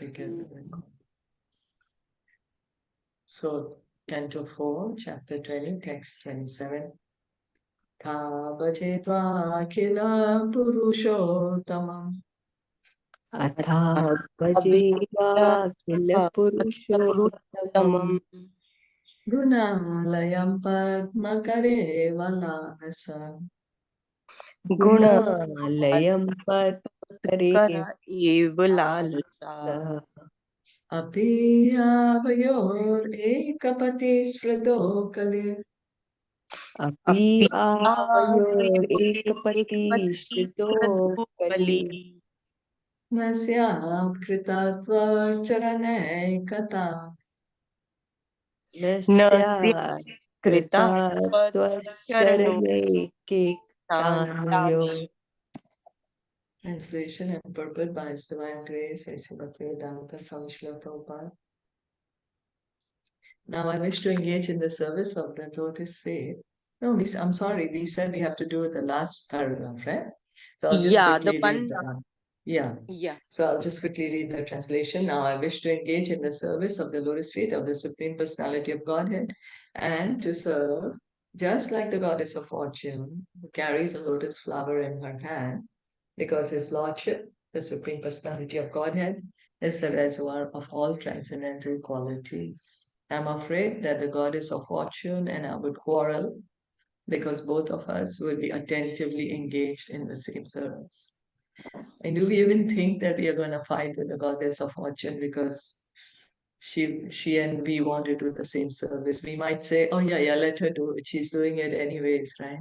because so Canto 4, chapter 20, text 27. Bhajetva khila purushottamam Atha bhajeva kila purushottamam gunalayam padmakare valanasa gunalayam padmakare valanasa api avayor ekapati svrado kalir api avayor ekapati shrito kali nasyat kritatva charane kata nasya krita tvacharane ketanayo. Translation and purport by His Divine Grace, A.C. Bhaktivedanta Swami Srila Prabhupada. Now I wish to engage in the service of the lotus feet. No, I'm sorry, we said we have to do the last paragraph, right? So I'll just quickly read the, So I'll just quickly read the translation. Now I wish to engage in the service of the lotus feet of the Supreme Personality of Godhead and to serve just like the goddess of fortune who carries a lotus flower in her hand, because His Lordship, the Supreme Personality of Godhead, is the reservoir of all transcendental qualities. I'm afraid that the goddess of fortune and I would quarrel because both of us will be attentively engaged in the same service. And do we even think that we are going to fight with the goddess of fortune because she and we want to do the same service? We might say, oh yeah, let her do it. She's doing it anyways, right?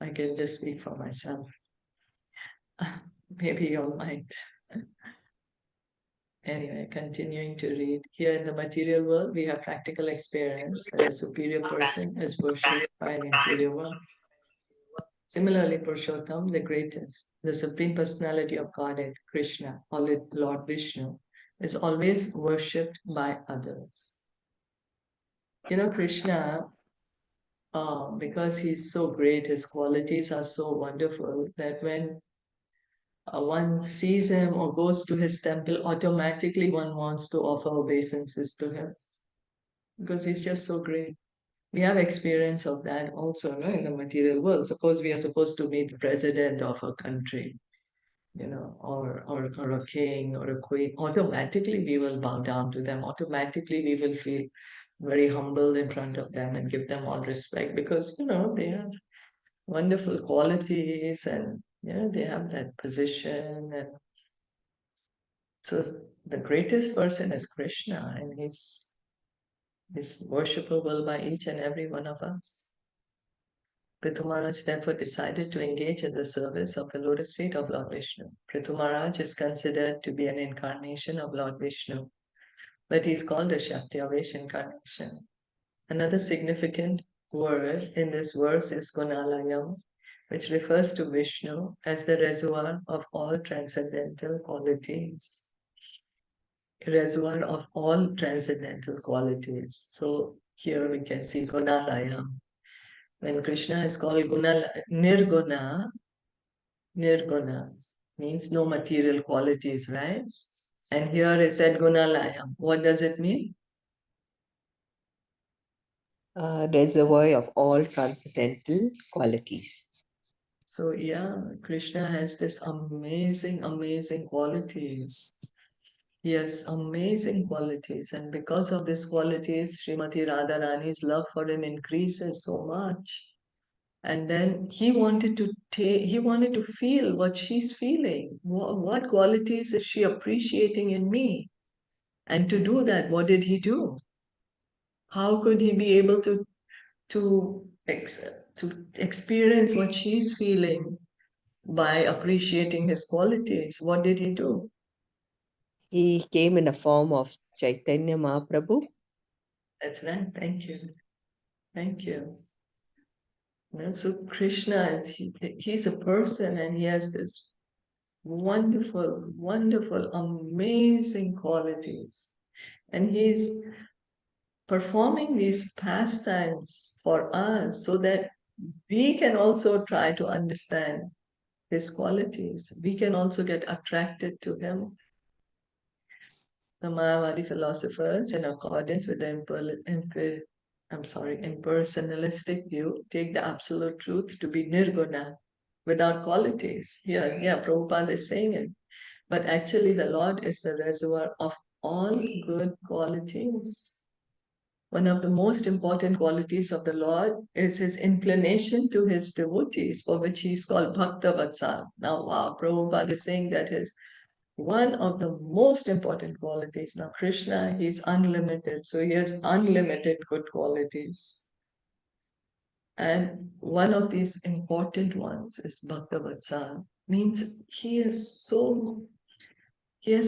I can just speak for myself. Maybe you all might. Anyway, continuing to read. Here in the material world, we have practical experience that a superior person is worshipped by an inferior one. Similarly, Purushottam, the greatest, the Supreme Personality of Godhead, Krishna, or Lord Viṣṇu, is always worshipped by others. You know, Krishna, because he's so great, his qualities are so wonderful that when one sees him or goes to his temple, automatically one wants to offer obeisances to him because he's just so great. We have experience of that also, no, in the material world. Suppose we are supposed to meet the president of a country, or a king or a queen. Automatically we will bow down to them. Automatically we will feel very humble in front of them and give them all respect because they have wonderful qualities and they have that position. And so the greatest person is Krishna, and he's worshipable by each and every one of us. Pṛthu Mahārāja therefore decided to engage in the service of the lotus feet of Lord Viṣṇu. Pṛthu Mahārāja is considered to be an incarnation of Lord Viṣṇu, but he is called a Shakti-Avesh incarnation. Another significant word in this verse is Gunalayam, which refers to Viṣṇu as the reservoir of all transcendental qualities. Reservoir of all transcendental qualities. So here we can see Gunalayam. When Krishna is called Nirguna means no material qualities, right? And here it said Gunalayam. What does it mean? Reservoir of all transcendental qualities. So yeah, Krishna has this amazing qualities. He has amazing qualities, and because of these qualities, Srimati Radharani's love for him increases so much. And then he wanted to feel what she's feeling. What qualities is she appreciating in me? And to do that, what did he do? How could he be able to experience what she's feeling by appreciating his qualities? What did he do? He came in the form of Caitanya Mahaprabhu. That's right. Thank you. So Krishna, he's a person and he has this wonderful, amazing qualities. And he's performing these pastimes for us so that we can also try to understand his qualities. We can also get attracted to him. the Mayavadi philosophers, in accordance with the impersonalistic view, take the absolute truth to be nirguna, without qualities. Yeah, Prabhupada is saying it. But actually, the Lord is the reservoir of all good qualities. One of the most important qualities of the Lord is his inclination to his devotees, for which he is called Bhakta Vatsal. Now, wow, Prabhupada is saying that is one of the most important qualities. Now, Krishna, he's unlimited, so he has unlimited good qualities. And one of these important ones is Bhakta Vatsal. Means he has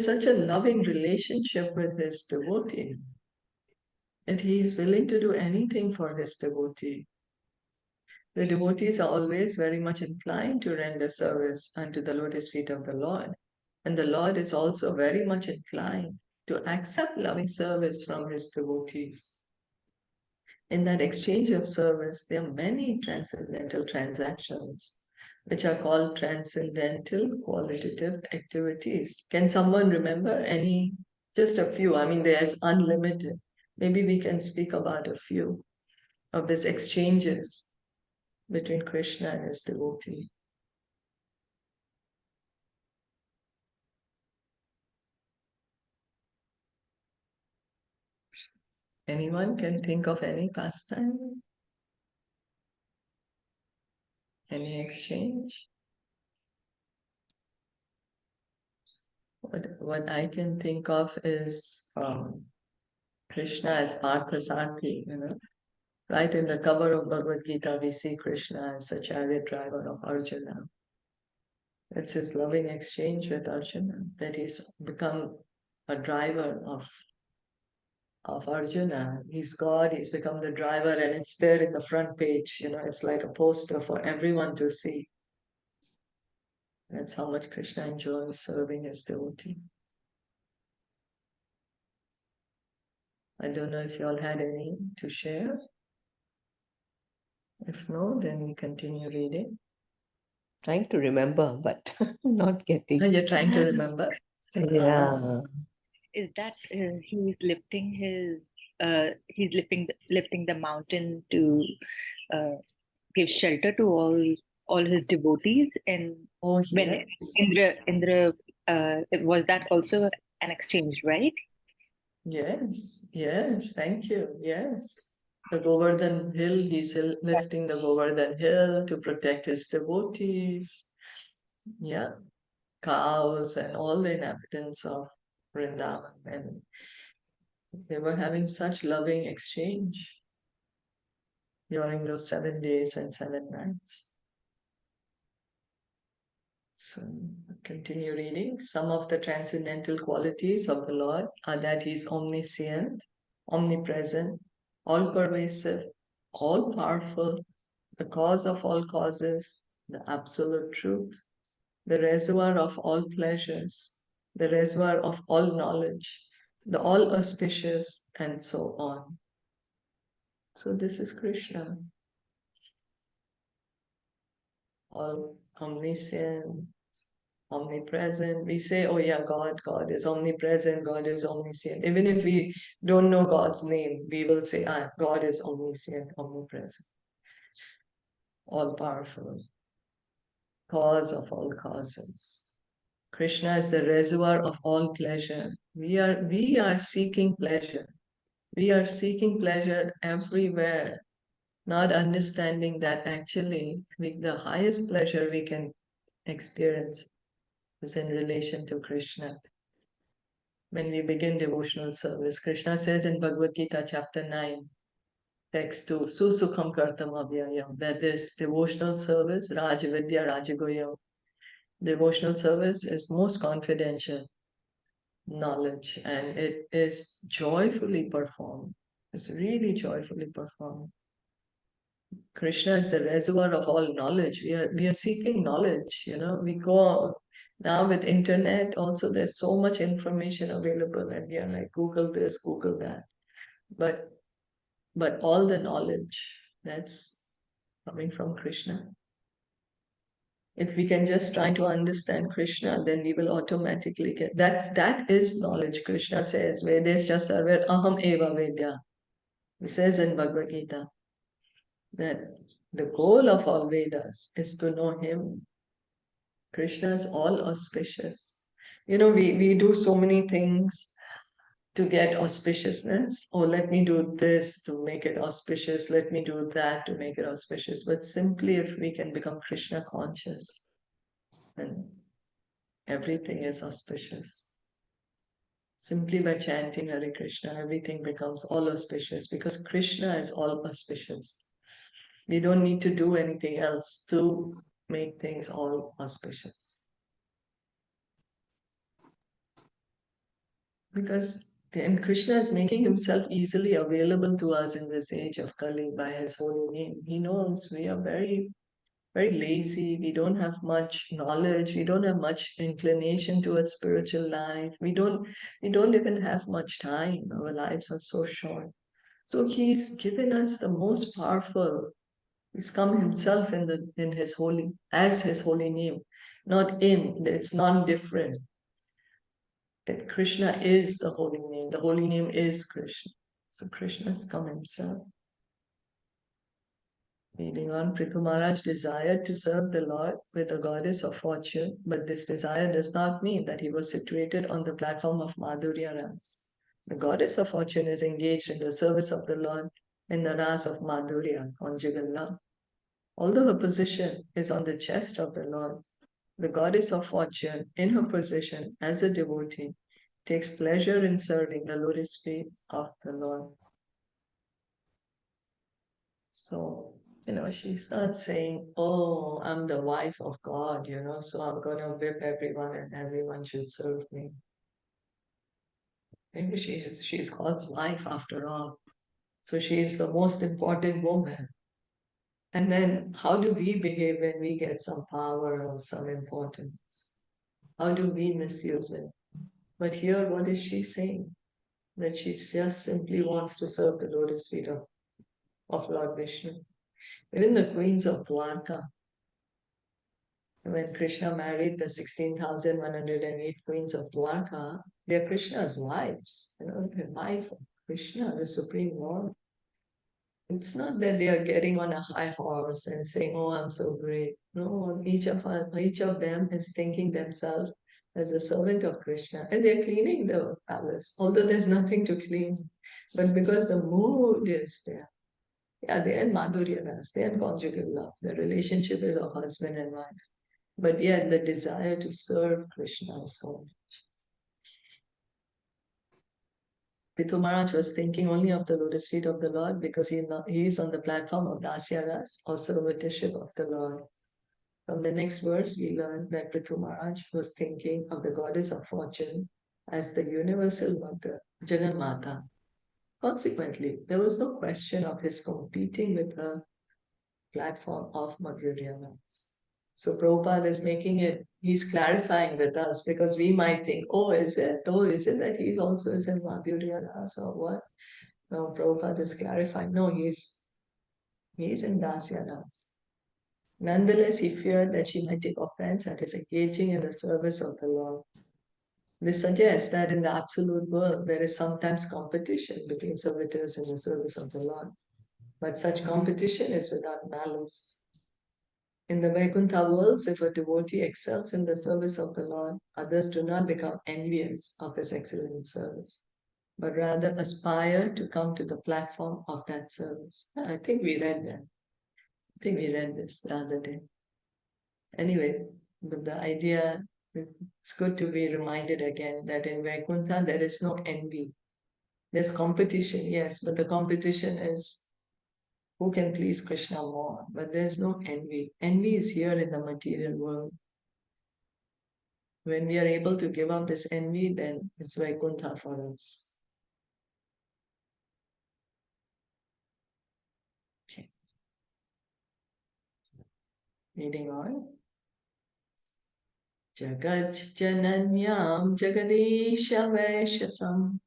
such a loving relationship with his devotee, and he is willing to do anything for his devotee. The devotees are always very much inclined to render service unto the lotus feet of the Lord. And the Lord is also very much inclined to accept loving service from his devotees. In that exchange of service, there are many transcendental transactions, which are called transcendental qualitative activities. Can someone remember any? Just a few. I mean, there's unlimited. Maybe we can speak about a few of these exchanges between Krishna and his devotee. Anyone can think of any pastime? Any exchange? What I can think of is Krishna as Parthasarthi, Right in the cover of Bhagavad Gita, we see Krishna as the chariot driver of Arjuna. It's his loving exchange with Arjuna that he's become a driver of Arjuna. He's God, he's become the driver, and it's there in the front page. It's like a poster for everyone to see. That's how much Krishna enjoys serving his devotee. I don't know if you all had any to share. If no, then we continue reading. Trying to remember, but not getting. You're trying to remember? Yeah. Is that he's lifting the mountain to give shelter to all his devotees, and yes. When Indra was that also an exchange, right? Yes, thank you. Yes. The Govardhan hill, he's lifting the Govardhan hill to protect his devotees. Yeah. Cows and all the inhabitants of Vrindavan. And they were having such loving exchange during those 7 days and 7 nights. So continue reading. Some of the transcendental qualities of the Lord are that he is omniscient, omnipresent, all-pervasive, all-powerful, the cause of all causes, the absolute truth, the reservoir of all pleasures, the reservoir of all knowledge, the all-auspicious, and so on. So this is Krishna. All omniscient, omnipresent. We say, oh yeah, God is omnipresent, God is omniscient. Even if we don't know God's name, we will say, God is omniscient, omnipresent, all-powerful, cause of all causes. Krishna is the reservoir of all pleasure. We are seeking pleasure. We are seeking pleasure everywhere, not understanding that actually the highest pleasure we can experience is in relation to Krishna. When we begin devotional service, Krishna says in Bhagavad Gita chapter 9, text 2, Susukham Kartam Avyayam, that this devotional service, Rajavidya Rajagoyam, devotional service is most confidential knowledge, and it is joyfully performed. It's really joyfully performed. Krishna is the reservoir of all knowledge. We are seeking knowledge. We go now with internet. Also, there's so much information available, and we are like Google this, Google that. But all the knowledge that's coming from Krishna. If we can just try to understand Krishna, then we will automatically get that. That is knowledge. Krishna says, Vedescha sarver aham eva vedya. He says in Bhagavad Gita that the goal of all Vedas is to know him. Krishna is all auspicious. We do so many things to get auspiciousness. Oh, let me do this to make it auspicious. Let me do that to make it auspicious. But simply if we can become Krishna conscious, then everything is auspicious. Simply by chanting Hare Krishna, everything becomes all auspicious because Krishna is all auspicious. We don't need to do anything else to make things all auspicious. And Krishna is making himself easily available to us in this age of Kali by his holy name. He knows we are very, very lazy. We don't have much knowledge. We don't have much inclination towards spiritual life. We don't even have much time. Our lives are so short. So he's given us the most powerful. He's come himself as his holy name, not in. It's non-different. That Krishna is the holy name. The holy name is Krishna. So Krishna has come himself. Reading on, Pṛthu Mahārāja desired to serve the Lord with the goddess of fortune, but this desire does not mean that he was situated on the platform of Madhurya Ras. The goddess of fortune is engaged in the service of the Lord in the Ras of Madhurya, conjugal love. Although her position is on the chest of the Lord, the goddess of fortune, in her position as a devotee, takes pleasure in serving the lotus feet of the Lord. So, she's not saying, oh, I'm the wife of God, so I'm going to whip everyone and everyone should serve me. Maybe she's God's wife after all. So she's the most important woman. And then how do we behave when we get some power or some importance? How do we misuse it? But here, what is she saying? That she just simply wants to serve the lotus feet of Lord Viṣṇu. Even the queens of Dwarka, when Krishna married the 16,108 queens of Dwarka, they are Krishna's wives. The wife of Krishna, the Supreme Lord. It's not that they are getting on a high horse and saying, oh, I'm so great. No, each of them is thinking themselves as a servant of Krishna. And they're cleaning the palace, although there's nothing to clean. But because the mood is there. Yeah, they're in Madhurya Ras, they're in conjugal love. The relationship is of husband and wife. But yet the desire to serve Krishna is so much. Pṛthu Mahārāja was thinking only of the lotus feet of the Lord because he is on the platform of Dasya Ras, or servitorship of the Lord. From the next verse, we learn that Pṛthu Mahārāja was thinking of the goddess of fortune as the universal mother, Jagannatha. Consequently, there was no question of his competing with the platform of Madhurya Ras. So Prabhupada is he's clarifying with us because we might think, is it that he also is in Madhurya Ras or what? No, Prabhupada is clarifying. No, he's in Dasya Ras. Nonetheless, he feared that she might take offense at his engaging in the service of the Lord. This suggests that in the absolute world, there is sometimes competition between servitors in the service of the Lord. But such competition is without malice. In the Vaikuntha worlds, if a devotee excels in the service of the Lord, others do not become envious of his excellent service, but rather aspire to come to the platform of that service. I think we read that. I think we read this the other day. Anyway, the idea, it's good to be reminded again that in Vaikuntha there is no envy. There's competition, yes, but the competition is who can please Krishna more, but there's no envy. Envy is here in the material world. When we are able to give up this envy, then it's Vaikuntha for us. Okay. Reading on. Jagat Jananyam Jagadisha Vaishasam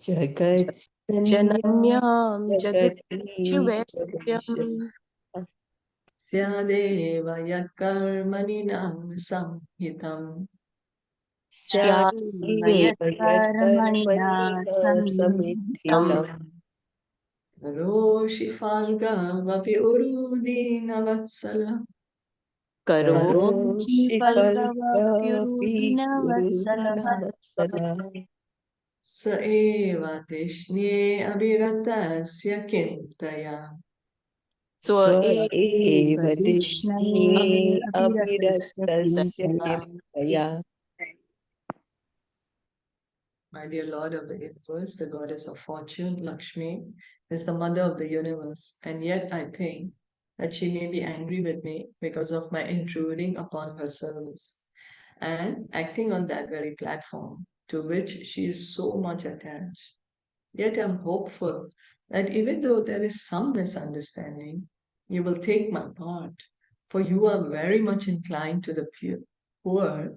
Jagat Jananyam Jagadish Jagadish Syadeva yat karmani nam samhitam. Karmanina samithitam. Karoshi falga vapi urudina vatsala. Karoshi falgapi kurudina vatsala. Sa eva tishne abhiratasya kintaya. Swa eva dishne abhiratasya kirtaya. My dear Lord of the universe, the goddess of fortune, Lakshmi, is the mother of the universe, and yet I think that she may be angry with me because of my intruding upon her service and acting on that very platform to which she is so much attached. Yet I'm hopeful that even though there is some misunderstanding, you will take my part, for you are very much inclined to the poor,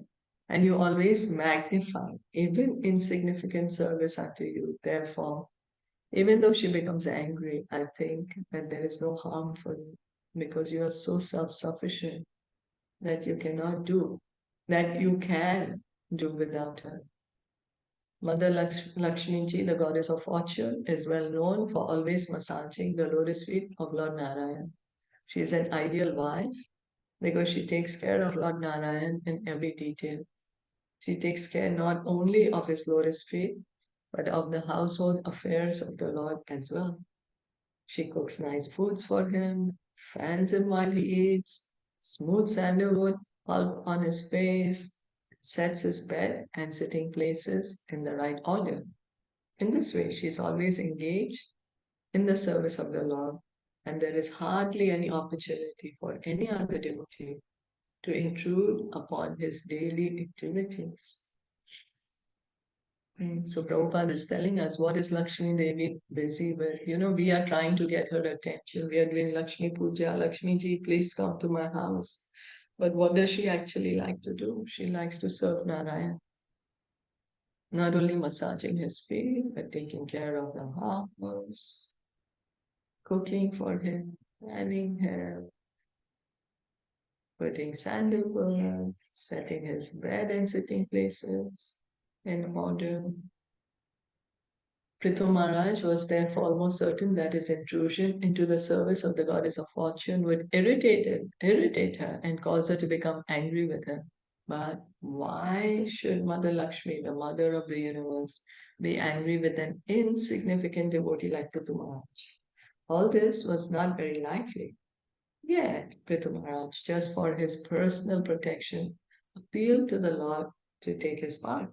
and you always magnify even insignificant service unto you. Therefore, even though she becomes angry, I think that there is no harm for you because you are so self-sufficient that you cannot do, that you can do without her. Mother Lakshmi Ji, the goddess of fortune, is well known for always massaging the lotus feet of Lord Narayan. She is an ideal wife because she takes care of Lord Narayan in every detail. She takes care not only of his lotus feet, but of the household affairs of the Lord as well. She cooks nice foods for him, fans him while he eats, smooths sandalwood all on his face, sets his bed and sitting places in the right order. In this way, she is always engaged in the service of the Lord, and there is hardly any opportunity for any other devotee to intrude upon his daily activities. So Prabhupada is telling us what is Lakshmi Devi busy with. We are trying to get her attention. We are doing Lakshmi Puja. Lakshmi Ji, please come to my house. But what does she actually like to do? She likes to serve Narayan. Not only massaging his feet, but taking care of the house, cooking for him, fanning him, putting sandalwood, setting his bed and sitting places in order. Pṛthu Mahārāja was therefore almost certain that his intrusion into the service of the goddess of fortune would irritate her and cause her to become angry with him. But why should Mother Lakshmi, the mother of the universe, be angry with an insignificant devotee like Pṛthu Mahārāja? All this was not very likely. Yet, Pṛthu Mahārāja, just for his personal protection, appealed to the Lord to take his part.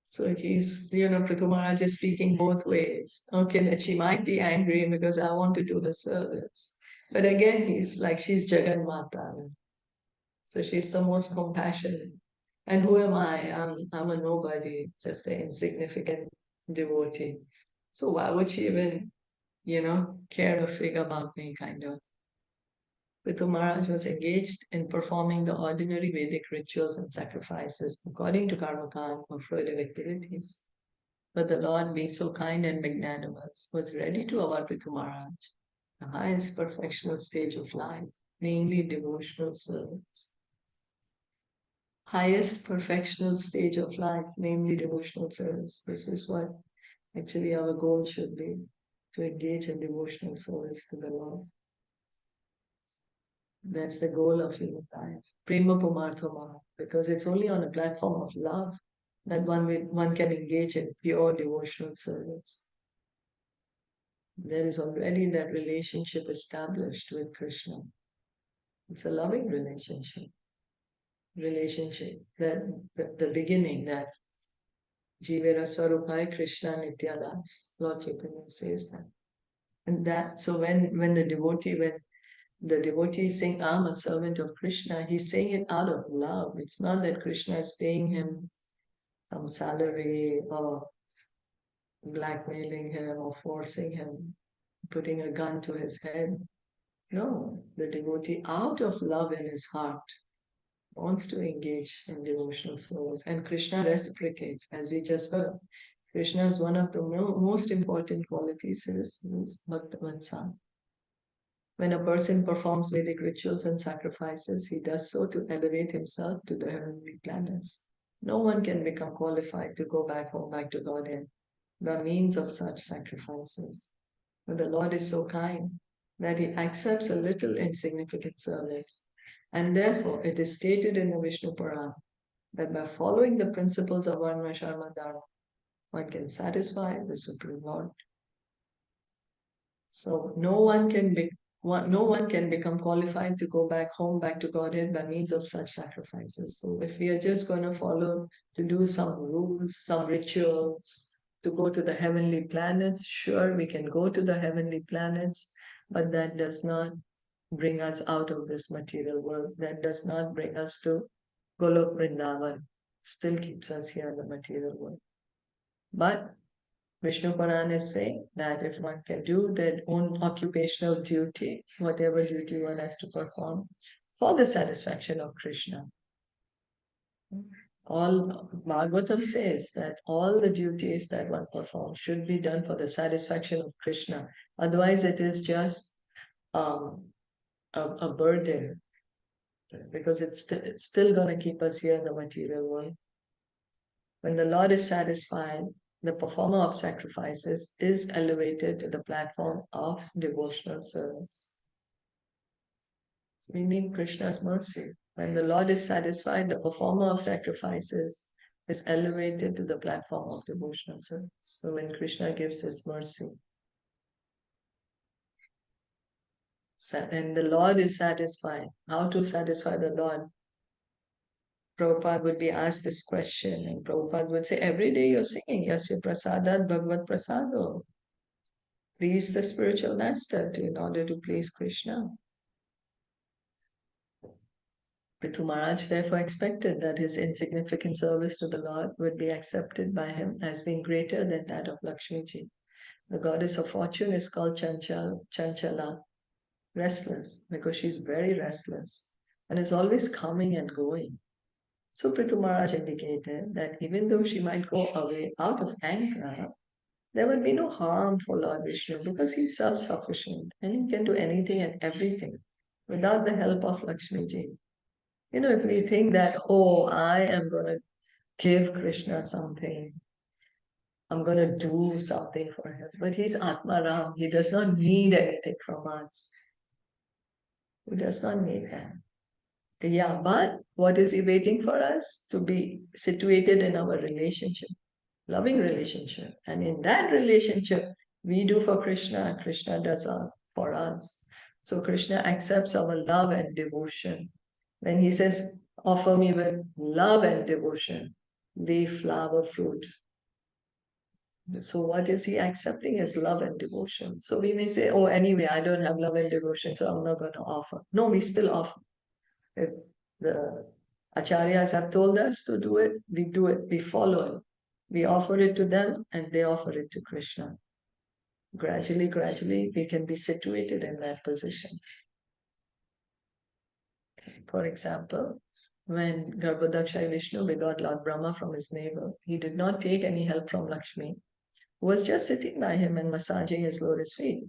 So Pṛthu Mahārāja is speaking both ways. Okay, that she might be angry because I want to do the service. But again, he's like, she's Jagan Mata. So she's the most compassionate. And who am I? I'm a nobody, just an insignificant devotee. So why would she even, care a fig about me, kind of? Pṛthu Mahārāja was engaged in performing the ordinary Vedic rituals and sacrifices according to Karmakand or further activities. But the Lord, being so kind and magnanimous, was ready to award Pṛthu Mahārāja the highest perfectional stage of life, namely devotional service. Highest perfectional stage of life, namely devotional service. This is what actually our goal should be, to engage in devotional service to the Lord. That's the goal of human life. Prema Pumarthama, because it's only on a platform of love that one can engage in pure devotional service. There is already that relationship established with Krishna. It's a loving relationship. That the beginning, that Jivera Swarupai Krishna Nityadas, Lord Chaitanya says that. And that, so when the devotee is saying, I'm a servant of Krishna, he's saying it out of love. It's not that Krishna is paying him some salary or blackmailing him or forcing him, putting a gun to his head. No, the devotee, out of love in his heart, wants to engage in devotional service. And Krishna reciprocates, as we just heard. Krishna is one of the most important qualities is Bhakta Vachan. When a person performs Vedic rituals and sacrifices, he does so to elevate himself to the heavenly planets. No one can become qualified to go back home, back to Godhead, by means of such sacrifices. But the Lord is so kind that he accepts a little insignificant service. And therefore, it is stated in the Viṣṇu Purana that by following the principles of Varna Sharma Dharma, one can satisfy the Supreme Lord. So no one can become qualified to go back home, back to Godhead by means of such sacrifices. So if we are just going to follow, to do some rules, some rituals, to go to the heavenly planets, sure, we can go to the heavenly planets, but that does not bring us out of this material world. That does not bring us to Golok Vrindavan. Still keeps us here in the material world. But Viṣṇu Purana is saying that if one can do their own occupational duty, whatever duty one has to perform, for the satisfaction of Krishna. All Bhagavatam says that all the duties that one performs should be done for the satisfaction of Krishna. Otherwise, it is just a burden, because it's still going to keep us here in the material world. When the Lord is satisfied, the performer of sacrifices is elevated to the platform of devotional service. So we need Krishna's mercy. When the Lord is satisfied, the performer of sacrifices is elevated to the platform of devotional service. So when Krishna gives his mercy, and the Lord is satisfied, how to satisfy the Lord? Prabhupada would be asked this question, and Prabhupada would say, every day you're singing, Yasya Prasadat Bhagavad Prasado. Please the spiritual master in order to please Krishna. Pṛthu Mahārāja therefore expected that his insignificant service to the Lord would be accepted by him as being greater than that of Lakshmiji. The goddess of fortune is called Chanchala, restless, because she's very restless and is always coming and going. So Pṛthu Mahārāja indicated that even though she might go away out of anger, there would be no harm for Lord Viṣṇu, because he's self-sufficient and he can do anything and everything without the help of Lakshmiji. If we think that, oh, I am going to give Krishna something, I'm going to do something for him, but he's Atmaram, he does not need anything from us. He does not need that. Yeah, but what is he waiting for us? To be situated in our relationship, loving relationship. And in that relationship, we do for Krishna, Krishna does for us. So Krishna accepts our love and devotion. When he says, offer me with love and devotion, leaf, flower, fruit. So what is he accepting as love and devotion? So we may say, oh, anyway, I don't have love and devotion, so I'm not going to offer. No, we still offer. If the acharyas have told us to do it, we follow it. We offer it to them and they offer it to Krishna. Gradually, we can be situated in that position. For example, when Garbhodakshay Viṣṇu begot Lord Brahma from his navel, he did not take any help from Lakshmi, who was just sitting by him and massaging his lotus feet.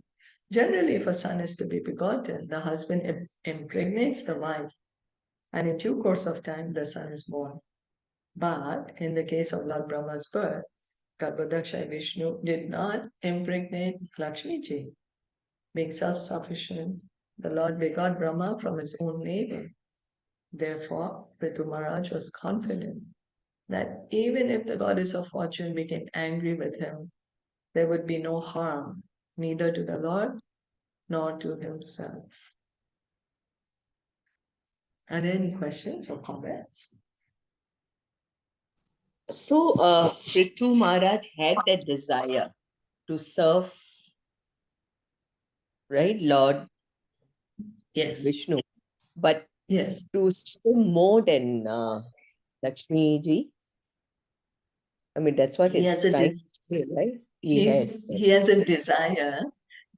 Generally, if a son is to be begotten, the husband impregnates the wife, and in due course of time, the son is born. But in the case of Lord Brahma's birth, Garbhodakshay Viṣṇu did not impregnate Lakshmiji. Being self-sufficient, the Lord begot Brahma from his own navel. Therefore, Pṛthu Mahārāja was confident that even if the goddess of fortune became angry with him, there would be no harm, neither to the Lord nor to himself. Are there any questions or comments? So, Pṛthu Mahārāja had that desire to serve, right, Lord Yes. Viṣṇu, but Yes. to serve more than Lakshmi ji. I mean, that's what He it's has trying to say, right? he has a desire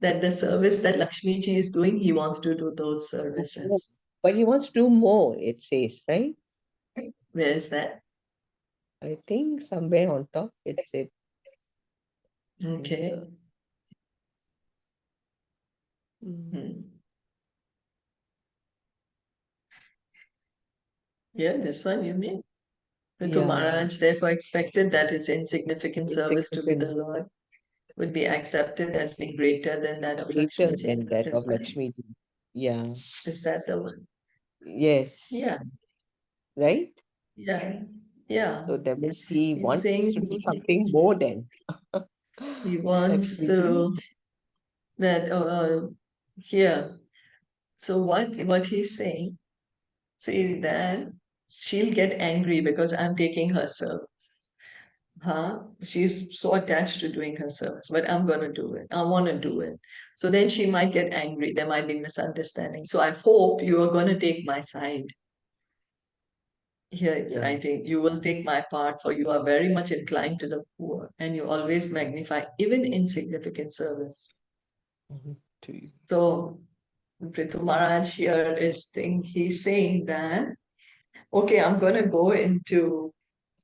that the service that Lakshmi ji is doing, he wants to do those services. But he wants to do more, it says, right? Where is that? I think somewhere on top it said. Okay. Yeah, this one you mean. Pṛthu Yeah. Mahārāja therefore expected that his insignificant service to the Insignificant. Lord would be accepted as being greater than that of Greater Lakshmi ji. than that of Is that- Lakshmi ji. Yeah. Is that the one? Yes. Yeah, Right? yeah, yeah. So that means he He's wants saying to do something more than he wants Lakshmi to ji. that here. So what he's saying, see that she'll get angry because I'm taking her service. She's so attached to doing her service, but I'm going to do it. I want to do it. So then she might get angry. There might be misunderstanding. So I hope you are going to take my side. Here it's Yeah. writing, you will take my part, for you are very much inclined to the poor, and you always magnify even insignificant service. To you. So Pṛthu Maharaj here he's saying that, okay, I'm going to go into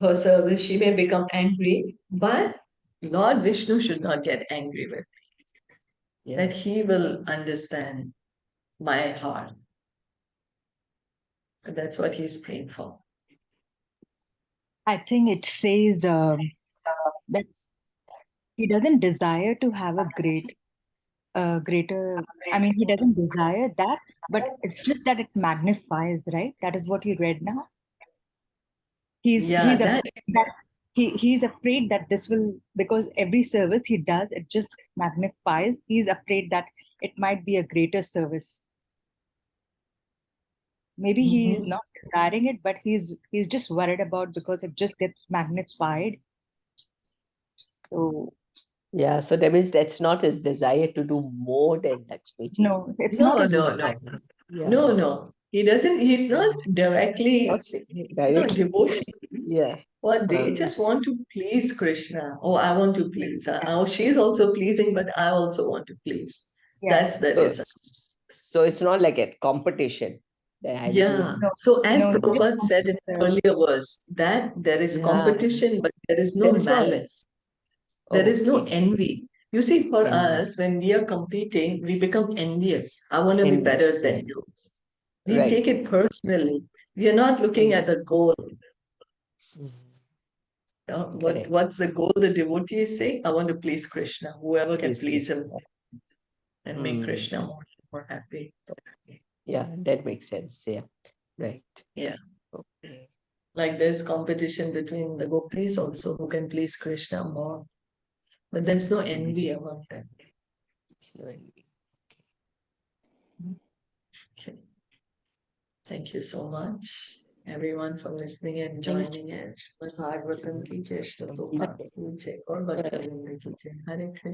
her service. She may become angry, but Lord Viṣṇu should not get angry with me. Yeah. That he will understand my heart. And that's what he's praying for. I think it says that he doesn't desire to have a greater, I mean, he doesn't desire that, but it's just that it magnifies, right? That is what you read now. He's afraid that this will, because every service he does, it just magnifies. He's afraid that it might be a greater service. Maybe he's not desiring it, but he's just worried about because it just gets magnified. So yeah, so that means that's not his desire to do more than Lakshmi ji. no, it's not. Yeah. No. He doesn't, he's not directly devotee. Yeah. Well, they just want to please Krishna. Oh, I want to please. Oh, she's also pleasing, but I also want to please. Yeah. That's the desire. So it's not like a competition. Yeah. So as Prabhupada said in the earlier verse, that there is competition, but there is no malice. There is no envy. You see, for us, when we are competing, we become envious. I want to be better than you. We take it personally. We are not looking at the goal. What's the goal the devotee is saying? I want to please Krishna. Whoever can please him and make Krishna more happy. Yeah, that makes sense. Yeah. Right. Yeah. Okay. Like there's competition between the gopis also who can please Krishna more. But there's no envy among them. There's no envy. Okay. Thank you so much, everyone, for listening and joining in. Srimad Bhagavatam ki jai, Shri Prabhupada ki jai, aur Bhakta Vrinda ki jai. Hare Krishna.